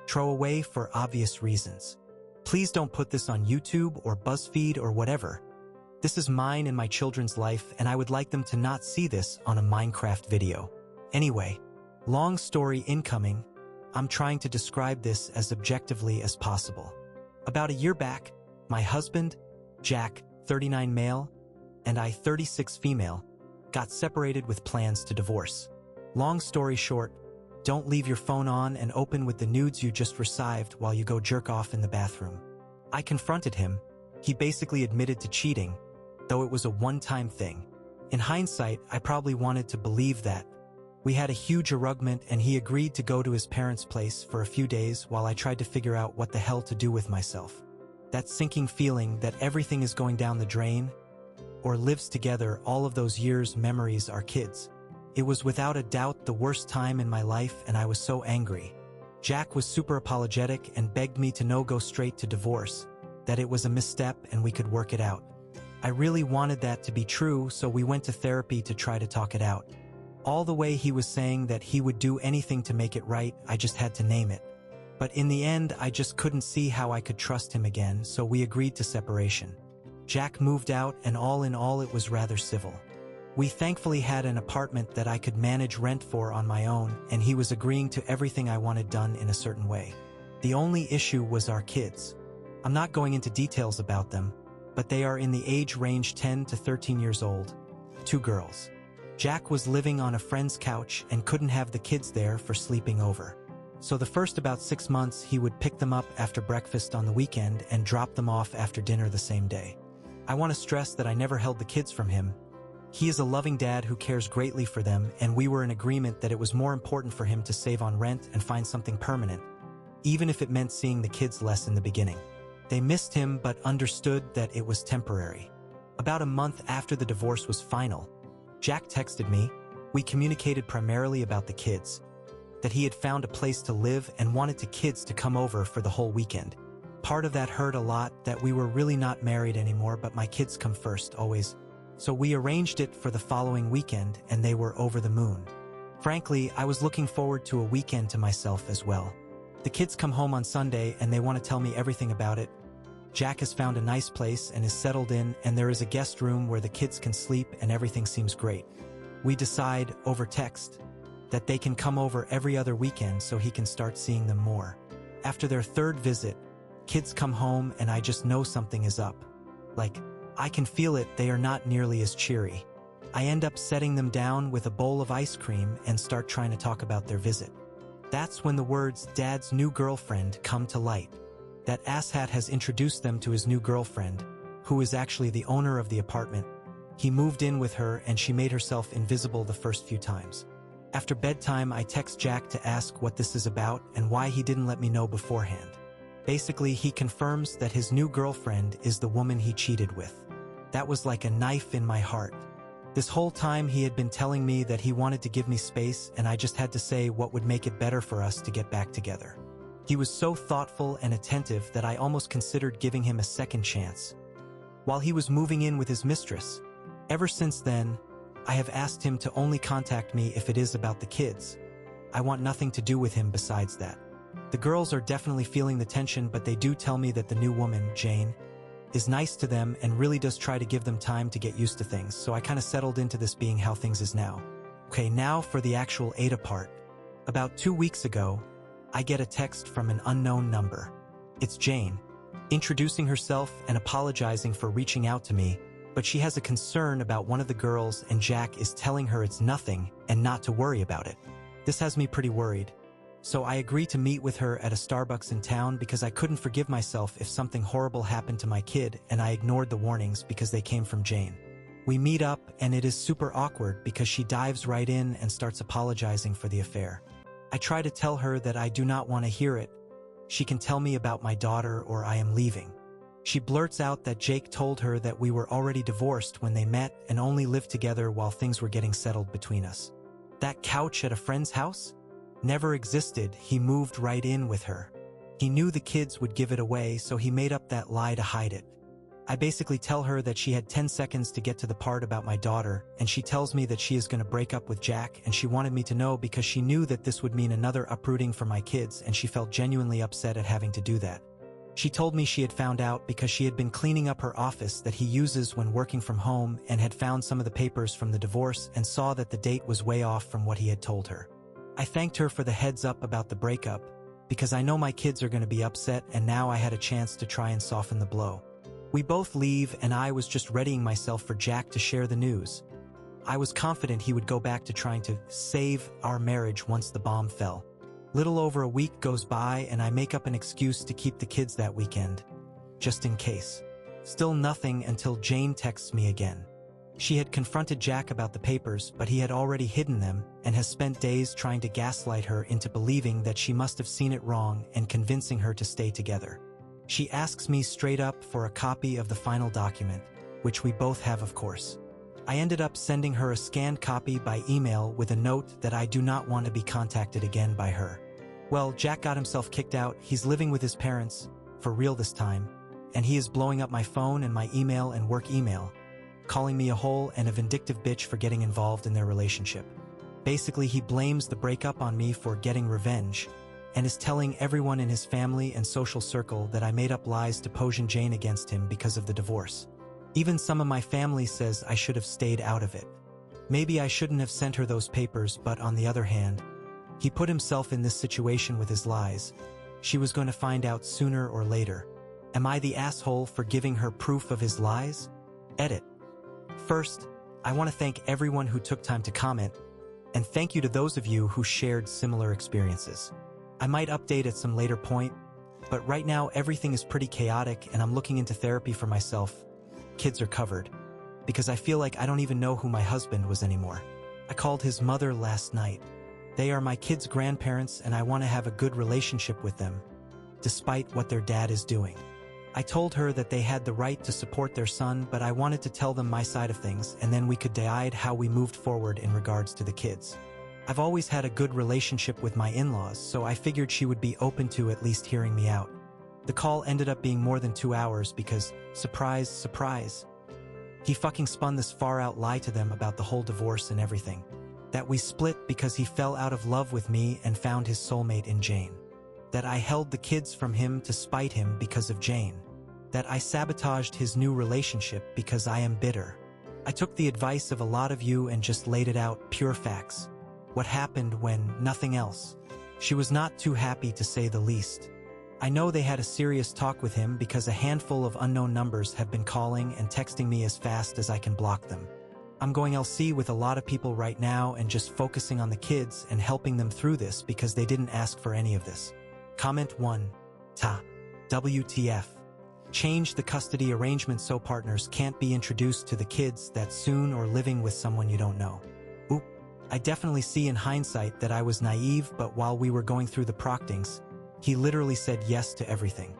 throw away for obvious reasons. Please don't put this on YouTube or BuzzFeed or whatever. This is mine and my children's life, and I would like them to not see this on a Minecraft video. Anyway, long story incoming, I'm trying to describe this as objectively as possible. About a year back, my husband, Jack, 39 male, and I, 36 female, got separated with plans to divorce. Long story short, don't leave your phone on and open with the nudes you just received while you go jerk off in the bathroom. I confronted him. He basically admitted to cheating, though it was a one-time thing. In hindsight, I probably wanted to believe that. We had a huge argument and he agreed to go to his parents' place for a few days while I tried to figure out what the hell to do with myself. That sinking feeling that everything is going down the drain, or lives together all of those years' memories are kids. It was without a doubt the worst time in my life, and I was so angry. Jack was super apologetic and begged me to go straight to divorce, that it was a misstep and we could work it out. I really wanted that to be true, so we went to therapy to try to talk it out. All the way he was saying that he would do anything to make it right, I just had to name it. But in the end, I just couldn't see how I could trust him again, so we agreed to separation. Jack moved out, and all in all it was rather civil. We thankfully had an apartment that I could manage rent for on my own, and he was agreeing to everything I wanted done in a certain way. The only issue was our kids. I'm not going into details about them, but they are in the age range 10 to 13 years old, 2 girls. Jack was living on a friend's couch and couldn't have the kids there for sleeping over. So the first about 6 months he would pick them up after breakfast on the weekend and drop them off after dinner the same day. I want to stress that I never held the kids from him. He is a loving dad who cares greatly for them, and we were in agreement that it was more important for him to save on rent and find something permanent, even if it meant seeing the kids less in the beginning. They missed him but understood that it was temporary. About a month after the divorce was final, Jack texted me. We communicated primarily about the kids, that he had found a place to live and wanted the kids to come over for the whole weekend. Part of that hurt a lot, that we were really not married anymore, but my kids come first, always. So we arranged it for the following weekend, and they were over the moon. Frankly, I was looking forward to a weekend to myself as well. The kids come home on Sunday and they want to tell me everything about it. Jack has found a nice place and is settled in, and there is a guest room where the kids can sleep and everything seems great. We decide, over text, that they can come over every other weekend so he can start seeing them more. After their third visit, kids come home and I just know something is up. Like, I can feel it, they are not nearly as cheery. I end up setting them down with a bowl of ice cream and start trying to talk about their visit. That's when the words "Dad's new girlfriend" come to light. That asshat has introduced them to his new girlfriend, who is actually the owner of the apartment. He moved in with her and she made herself invisible the first few times. After bedtime, I text Jack to ask what this is about and why he didn't let me know beforehand. Basically, he confirms that his new girlfriend is the woman he cheated with. That was like a knife in my heart. This whole time he had been telling me that he wanted to give me space, and I just had to say what would make it better for us to get back together. He was so thoughtful and attentive that I almost considered giving him a second chance. While he was moving in with his mistress, ever since then, I have asked him to only contact me if it is about the kids. I want nothing to do with him besides that. The girls are definitely feeling the tension, but they do tell me that the new woman, Jane, is nice to them and really does try to give them time to get used to things, so I kind of settled into this being how things is now. Okay, now for the actual Ada part. About 2 weeks ago, I get a text from an unknown number. It's Jane, introducing herself and apologizing for reaching out to me, but she has a concern about one of the girls and Jack is telling her it's nothing and not to worry about it. This has me pretty worried. So I agree to meet with her at a Starbucks in town because I couldn't forgive myself if something horrible happened to my kid, and I ignored the warnings because they came from Jane. We meet up and it is super awkward because she dives right in and starts apologizing for the affair. I try to tell her that I do not want to hear it. She can tell me about my daughter or I am leaving. She blurts out that Jake told her that we were already divorced when they met and only lived together while things were getting settled between us. That couch at a friend's house? Never existed. He moved right in with her. He knew the kids would give it away, so he made up that lie to hide it. I basically tell her that she had 10 seconds to get to the part about my daughter, and she tells me that she is going to break up with Jack, and she wanted me to know because she knew that this would mean another uprooting for my kids, and she felt genuinely upset at having to do that. She told me she had found out because she had been cleaning up her office that he uses when working from home and had found some of the papers from the divorce and saw that the date was way off from what he had told her. I thanked her for the heads up about the breakup, because I know my kids are going to be upset, and now I had a chance to try and soften the blow. We both leave, and I was just readying myself for Jack to share the news. I was confident he would go back to trying to save our marriage once the bomb fell. Little over a week goes by, and I make up an excuse to keep the kids that weekend, just in case. Still nothing until Jane texts me again. She had confronted Jack about the papers, but he had already hidden them and has spent days trying to gaslight her into believing that she must have seen it wrong and convincing her to stay together. She asks me straight up for a copy of the final document, which we both have, of course. I ended up sending her a scanned copy by email with a note that I do not want to be contacted again by her. Well, Jack got himself kicked out. He's living with his parents, for real this time, and he is blowing up my phone and my email and work email, calling me a hole and a vindictive bitch for getting involved in their relationship. Basically, he blames the breakup on me for getting revenge, and is telling everyone in his family and social circle that I made up lies to poison Jane against him because of the divorce. Even some of my family says I should have stayed out of it. Maybe I shouldn't have sent her those papers, but on the other hand, he put himself in this situation with his lies. She was going to find out sooner or later. Am I the asshole for giving her proof of his lies? Edit. First, I want to thank everyone who took time to comment, and thank you to those of you who shared similar experiences. I might update at some later point, but right now everything is pretty chaotic and I'm looking into therapy for myself. Kids are covered, because I feel like I don't even know who my husband was anymore. I called his mother last night. They are my kids' grandparents and I want to have a good relationship with them, despite what their dad is doing. I told her that they had the right to support their son, but I wanted to tell them my side of things, and then we could decide how we moved forward in regards to the kids. I've always had a good relationship with my in-laws, so I figured she would be open to at least hearing me out. The call ended up being more than 2 hours because, surprise, surprise, he fucking spun this far-out lie to them about the whole divorce and everything. That we split because he fell out of love with me and found his soulmate in Jane. That I held the kids from him to spite him because of Jane. That I sabotaged his new relationship because I am bitter. I took the advice of a lot of you and just laid it out, pure facts. What happened when nothing else. She was not too happy, to say the least. I know they had a serious talk with him because a handful of unknown numbers have been calling and texting me as fast as I can block them. I'm going LC with a lot of people right now and just focusing on the kids and helping them through this because they didn't ask for any of this. Comment 1. WTF. Change the custody arrangement so partners can't be introduced to the kids that soon or living with someone you don't know. Oop. I definitely see in hindsight that I was naive, but while we were going through the proctings, he literally said yes to everything.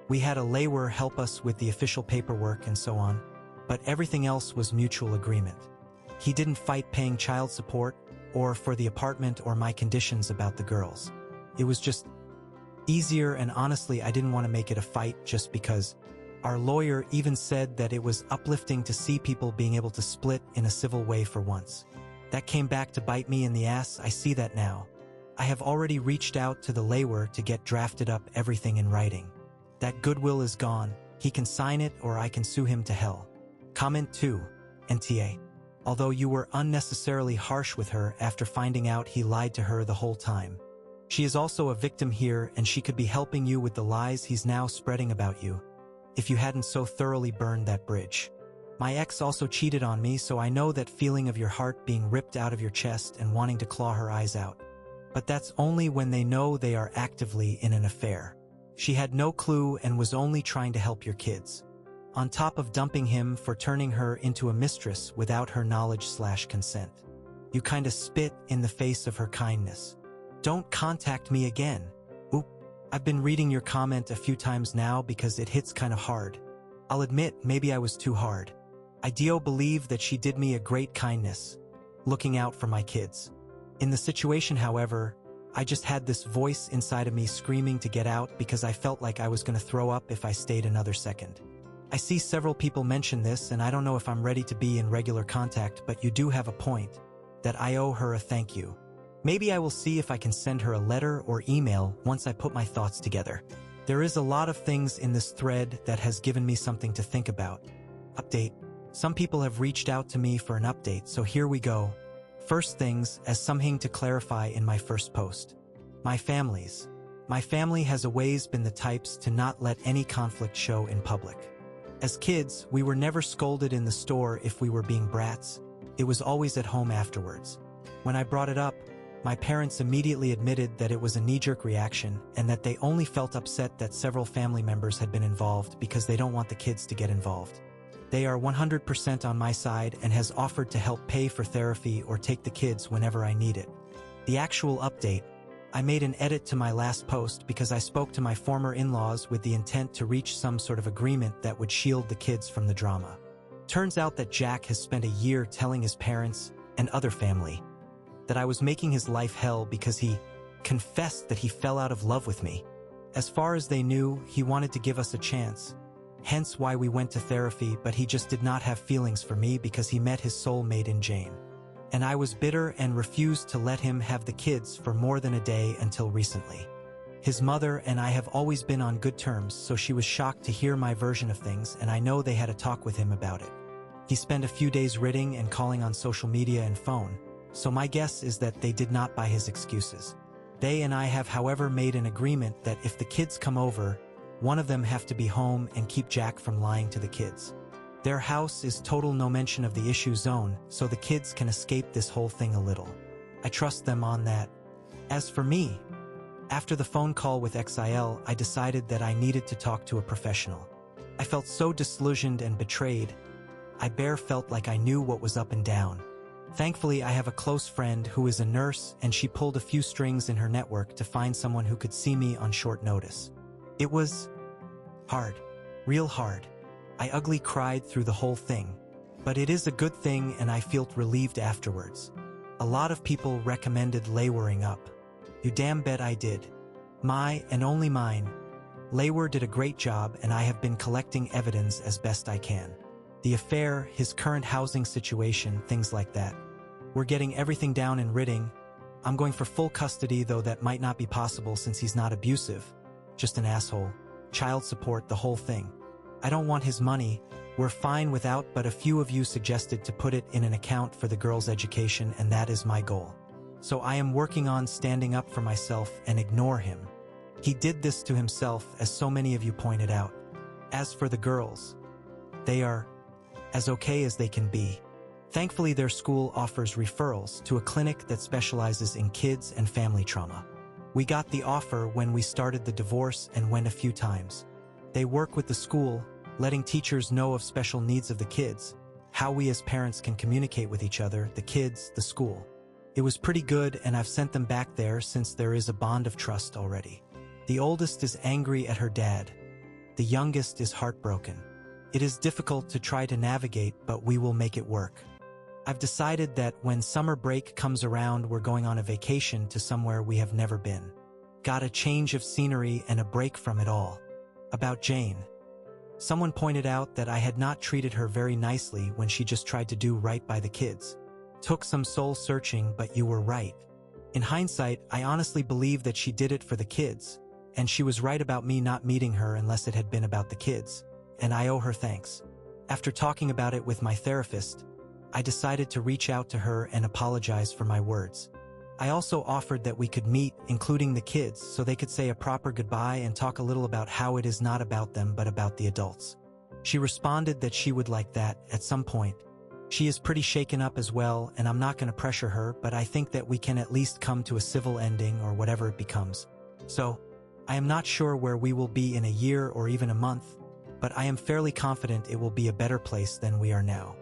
We had a lawyer help us with the official paperwork and so on, but everything else was mutual agreement. He didn't fight paying child support or for the apartment or my conditions about the girls. It was just easier, and honestly I didn't want to make it a fight just because. Our lawyer even said that it was uplifting to see people being able to split in a civil way for once. That came back to bite me in the ass. I see that now. I have already reached out to the lawyer to get drafted up everything in writing. That goodwill is gone. He can sign it or I can sue him to hell. Comment 2. NTA. Although you were unnecessarily harsh with her after finding out he lied to her the whole time. She is also a victim here and she could be helping you with the lies he's now spreading about you, if you hadn't so thoroughly burned that bridge. My ex also cheated on me, so I know that feeling of your heart being ripped out of your chest and wanting to claw her eyes out. But that's only when they know they are actively in an affair. She had no clue and was only trying to help your kids. On top of dumping him for turning her into a mistress without her knowledge/consent. You kinda spit in the face of her kindness. Don't contact me again. Oop. I've been reading your comment a few times now because it hits kinda hard. I'll admit, maybe I was too hard. I do believe that she did me a great kindness, looking out for my kids. In the situation, however, I just had this voice inside of me screaming to get out because I felt like I was going to throw up if I stayed another second. I see several people mention this, and I don't know if I'm ready to be in regular contact, but you do have a point, that I owe her a thank you. Maybe I will see if I can send her a letter or email once I put my thoughts together. There is a lot of things in this thread that has given me something to think about. Update. Some people have reached out to me for an update, so here we go. First things, as something to clarify in my first post. My family has always been the types to not let any conflict show in public. As kids, we were never scolded in the store if we were being brats. It was always at home afterwards. When I brought it up, my parents immediately admitted that it was a knee-jerk reaction and that they only felt upset that several family members had been involved because they don't want the kids to get involved. They are 100% on my side and has offered to help pay for therapy or take the kids whenever I need it. The actual update. I made an edit to my last post because I spoke to my former in-laws with the intent to reach some sort of agreement that would shield the kids from the drama. Turns out that Jack has spent a year telling his parents and other family that I was making his life hell because he confessed that he fell out of love with me. As far as they knew, he wanted to give us a chance. Hence why we went to therapy, but he just did not have feelings for me because he met his soulmate in Jane. And I was bitter and refused to let him have the kids for more than a day until recently. His mother and I have always been on good terms, so she was shocked to hear my version of things, and I know they had a talk with him about it. He spent a few days writing and calling on social media and phone, so my guess is that they did not buy his excuses. They and I have, however, made an agreement that if the kids come over, one of them have to be home and keep Jack from lying to the kids. Their house is total no mention of the issue zone, so the kids can escape this whole thing a little. I trust them on that. As for me, after the phone call with XIL, I decided that I needed to talk to a professional. I felt so disillusioned and betrayed. I bare felt like I knew what was up and down. Thankfully, I have a close friend who is a nurse, and she pulled a few strings in her network to find someone who could see me on short notice. It was hard, real hard. I ugly cried through the whole thing, but it is a good thing and I felt relieved afterwards. A lot of people recommended layering up. You damn bet I did. My and only mine. Lawer did a great job and I have been collecting evidence as best I can. The affair, his current housing situation, things like that. We're getting everything down in writing. I'm going for full custody, though that might not be possible since he's not abusive. Just an asshole. Child support, the whole thing. I don't want his money. We're fine without, but a few of you suggested to put it in an account for the girl's education, and that is my goal. So I am working on standing up for myself and ignore him. He did this to himself, as so many of you pointed out. As for the girls, they are as okay as they can be. Thankfully, their school offers referrals to a clinic that specializes in kids and family trauma. We got the offer when we started the divorce and went a few times. They work with the school, letting teachers know of special needs of the kids, how we as parents can communicate with each other, the kids, the school. It was pretty good, and I've sent them back there since there is a bond of trust already. The oldest is angry at her dad. The youngest is heartbroken. It is difficult to try to navigate, but we will make it work. I've decided that when summer break comes around, we're going on a vacation to somewhere we have never been. Got a change of scenery and a break from it all. About Jane. Someone pointed out that I had not treated her very nicely when she just tried to do right by the kids. Took some soul searching, but you were right. In hindsight, I honestly believe that she did it for the kids, and she was right about me not meeting her unless it had been about the kids, and I owe her thanks. After talking about it with my therapist, I decided to reach out to her and apologize for my words. I also offered that we could meet, including the kids, so they could say a proper goodbye and talk a little about how it is not about them but about the adults. She responded that she would like that at some point. She is pretty shaken up as well, and I'm not going to pressure her, but I think that we can at least come to a civil ending or whatever it becomes. So, I am not sure where we will be in a year or even a month, but I am fairly confident it will be a better place than we are now.